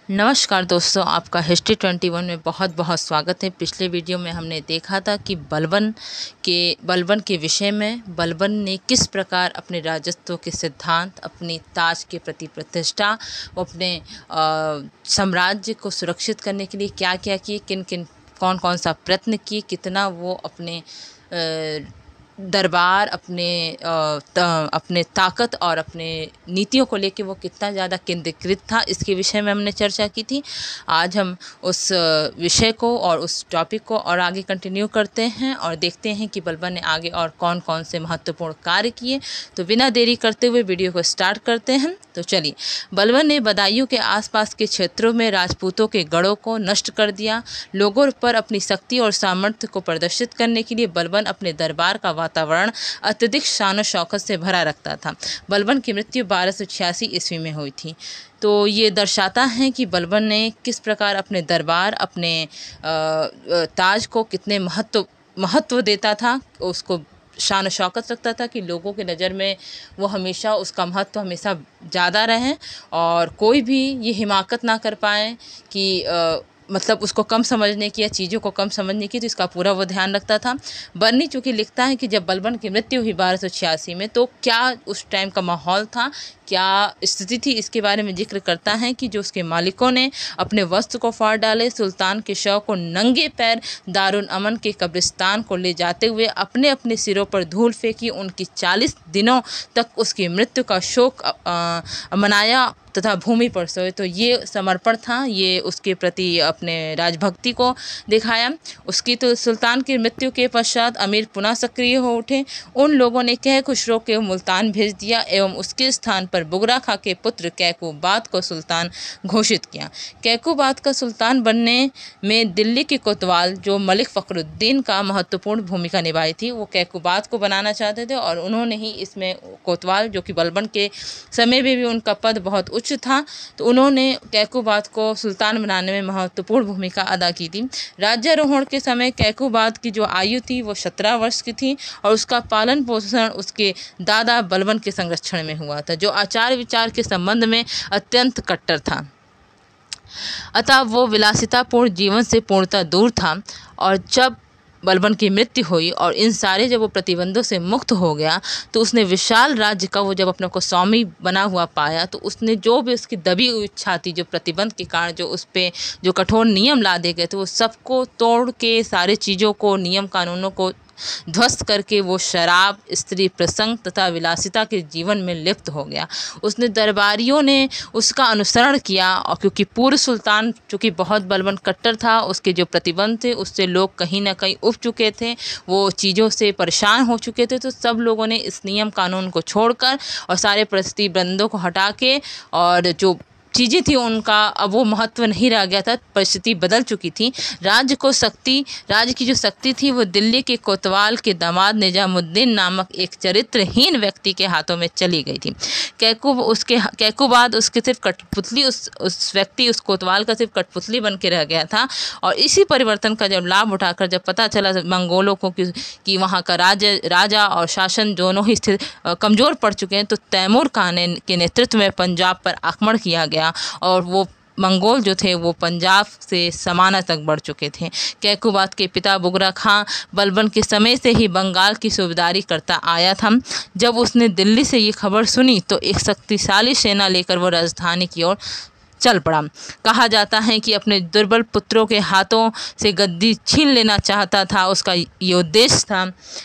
नमस्कार दोस्तों, आपका हिस्ट्री 21 में बहुत बहुत स्वागत है। पिछले वीडियो में हमने देखा था कि बलबन के विषय में बलबन ने किस प्रकार अपने राजत्व के सिद्धांत, अपनी ताज के प्रति प्रतिष्ठा, वो अपने साम्राज्य को सुरक्षित करने के लिए क्या क्या किए, कौन सा प्रयत्न किए, कितना वो अपने दरबार, अपने ताकत और अपने नीतियों को लेके वो कितना ज़्यादा केंद्रीकृत था, इसके विषय में हमने चर्चा की थी। आज हम उस विषय को और उस टॉपिक को और आगे कंटिन्यू करते हैं और देखते हैं कि बलबन ने आगे और कौन कौन से महत्वपूर्ण कार्य किए। तो बिना देरी करते हुए वीडियो को स्टार्ट करते हैं। तो चलिए, बलबन ने बदायूं के आसपास के क्षेत्रों में राजपूतों के गढ़ों को नष्ट कर दिया। लोगों पर अपनी शक्ति और सामर्थ्य को प्रदर्शित करने के लिए बलबन अपने दरबार का वातावरण अत्यधिक शान शौकत से भरा रखता था। बलबन की मृत्यु 1286 ईस्वी में हुई थी। तो ये दर्शाता है कि बलबन ने किस प्रकार अपने दरबार, अपने ताज को कितने महत्व देता था, उसको शान शौकत रखता था कि लोगों के नज़र में वो हमेशा, उसका महत्व हमेशा ज़्यादा रहे और कोई भी ये हिमाकत ना कर पाए कि मतलब उसको कम समझने की या चीज़ों को कम समझने की। तो इसका पूरा वो ध्यान रखता था। बर्नी चूँकि लिखता है कि जब बलबन की मृत्यु हुई 1286 में, तो क्या उस टाइम का माहौल था, क्या स्थिति थी, इसके बारे में जिक्र करता है कि जो उसके मालिकों ने अपने वस्त्र को फाड़ डाले, सुल्तान के शव को नंगे पैर दारुल अमन के कब्रिस्तान को ले जाते हुए अपने अपने सिरों पर धूल फेंकी, उनकी 40 दिनों तक उसकी मृत्यु का शोक मनाया तथा भूमि पर सोए। तो ये समर्पण था, ये उसके प्रति अपने राजभक्ति को दिखाया। उसकी तो सुल्तान की मृत्यु के पश्चात अमीर पुनः सक्रिय हो उठे। उन लोगों ने कह खुसरो के मुल्तान भेज दिया एवं उसके स्थान पर बुगरा खां के पुत्र कैकूबाद को सुल्तान घोषित किया। कैकूबाद का सुल्तान बनने में दिल्ली के कोतवाल, जो मलिक फ़खरुद्दीन का महत्वपूर्ण भूमिका निभाई थी, वो कैकूबाद को बनाना चाहते थे और उन्होंने ही इसमें कोतवाल, जो कि बलबन के समय में भी उनका पद बहुत उच्च था, तो उन्होंने कैकूबाद को सुल्तान बनाने में महत्वपूर्ण भूमिका अदा की थी। राज्यारोहण के समय कैकूबाद की जो आयु थी वो 17 वर्ष की थी और उसका पालन पोषण उसके दादा बलबन के संरक्षण में हुआ था, जो आचार विचार के संबंध में अत्यंत कट्टर था। अतः वो विलासितापूर्ण जीवन से पूर्णतः दूर था। और जब बलबन की मृत्यु हुई और इन सारे जब वो प्रतिबंधों से मुक्त हो गया, तो उसने विशाल राज्य का वो जब अपने को स्वामी बना हुआ पाया, तो उसने जो भी उसकी दबी हुई इच्छा थी, जो प्रतिबंध के कारण जो उस पर जो कठोर नियम ला दे गए थे, वो सबको तोड़ के सारे चीज़ों को, नियम कानूनों को ध्वस्त करके वो शराब, स्त्री प्रसंग तथा विलासिता के जीवन में लिप्त हो गया। उसने दरबारियों ने उसका अनुसरण किया और क्योंकि पूर्व सुल्तान चूँकि बहुत बलबन कट्टर था, उसके जो प्रतिबंध थे उससे लोग कहीं ना कहीं उब चुके थे, वो चीज़ों से परेशान हो चुके थे। तो सब लोगों ने इस नियम कानून को छोड़कर और सारे प्रतिबंधों को हटा के और जो चीज़ें थी उनका अब वो महत्व नहीं रह गया था, परिस्थिति बदल चुकी थी। राज्य की जो शक्ति थी वो दिल्ली के कोतवाल के दामाद निजामुद्दीन नामक एक चरित्रहीन व्यक्ति के हाथों में चली गई थी। कैकूबाद उसके सिर्फ कठपुतली, उस व्यक्ति, उस कोतवाल का सिर्फ कठपुतली बन के रह गया था। और इसी परिवर्तन का जब लाभ उठाकर जब पता चला मंगोलों को कि वहाँ का राजा और शासन दोनों ही कमज़ोर पड़ चुके हैं, तो तैमूर खान के नेतृत्व में पंजाब पर आक्रमण किया गया और वो मंगोल जो थे वो पंजाब से समाना तक बढ़ चुके थे। कैकूबाद के पिता बुगरा खां बलबन के समय से ही बंगाल की सूबेदारी करता आया था। जब उसने दिल्ली से ये खबर सुनी तो एक शक्तिशाली सेना लेकर वो राजधानी की ओर चल पड़ा। कहा जाता है कि अपने दुर्बल पुत्रों के हाथों से गद्दी छीन लेना चाहता था, उसका ये उद्देश्य था।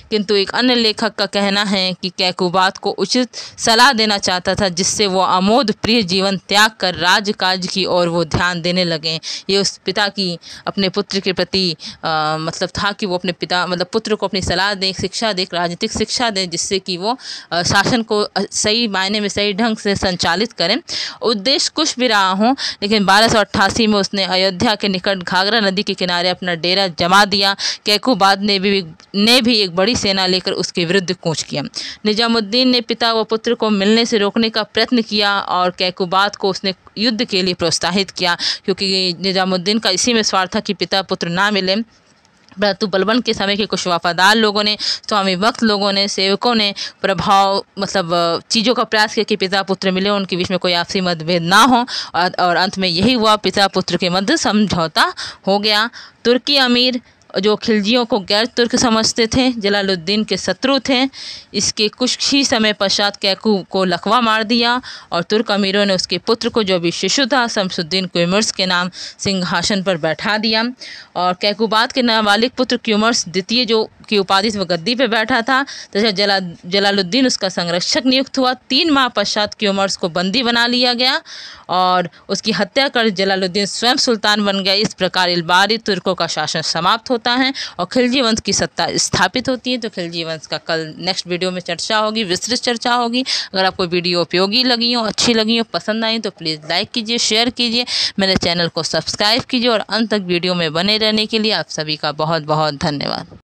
किंतु एक अन्य लेखक का कहना है कि कैकूबाद को उचित सलाह देना चाहता था, जिससे वो अमोद प्रिय जीवन त्याग कर राजकाज की ओर वो ध्यान देने लगे। ये उस पिता की अपने पुत्र के प्रति मतलब था कि वो अपने पिता मतलब पुत्र को अपनी सलाह दे, शिक्षा दे, राजनीतिक शिक्षा दे, जिससे कि वो शासन को सही मायने में सही ढंग से संचालित करें। उद्देश्य कुछ भी रहा हो, लेकिन 1288 में उसने अयोध्या के निकट घाघरा नदी के किनारे अपना डेरा जमा दिया। कैकूबाद ने भी एक बड़ी सेना लेकर उसके विरुद्ध कूच किया। निजामुद्दीन ने पिता व पुत्र को मिलने से रोकने का प्रयत्न किया और कैकूबाद को उसने युद्ध के लिए प्रोत्साहित किया, क्योंकि निजामुद्दीन का इसी में स्वार्थ था कि पिता पुत्र ना मिले। परंतु बलबन के समय के कुछ वफादार लोगों ने, स्वामी भक्त लोगों ने, सेवकों ने प्रभाव मतलब चीज़ों का प्रयास किया कि पिता पुत्र मिले, उनके बीच में कोई आपसी मतभेद ना हो, और अंत में यही हुआ, पिता पुत्र के मध्य समझौता हो गया। तुर्की अमीर जो खिलजियों को गैर तुर्क समझते थे, जलालुद्दीन के शत्रु थे, इसके कुछ ही समय पश्चात कैकू को लकवा मार दिया और तुर्क अमीरों ने उसके पुत्र को, जो अभी शिशु था, शमसुद्दीन क्यूमर्स के नाम सिंहासन पर बैठा दिया। और कैकूबाद के नाबालिग पुत्र क्यूमर्स द्वितीय जो की उपाधि से वो गद्दी पे बैठा था, तथा जलालुद्दीन उसका संरक्षक नियुक्त हुआ। 3 माह पश्चात क्यूमर्स को बंदी बना लिया गया और उसकी हत्या कर जलालुद्दीन स्वयं सुल्तान बन गया। इस प्रकार इल्बारी तुर्कों का शासन समाप्त होता है और खिलजी वंश की सत्ता स्थापित होती है। तो खिलजी वंश का कल नेक्स्ट वीडियो में चर्चा होगी, विस्तृत चर्चा होगी। अगर आपको वीडियो उपयोगी लगी हो, अच्छी लगी हो, पसंद आई तो प्लीज़ लाइक कीजिए, शेयर कीजिए, मेरे चैनल को सब्सक्राइब कीजिए और अंत तक वीडियो में बने रहने के लिए आप सभी का बहुत बहुत धन्यवाद।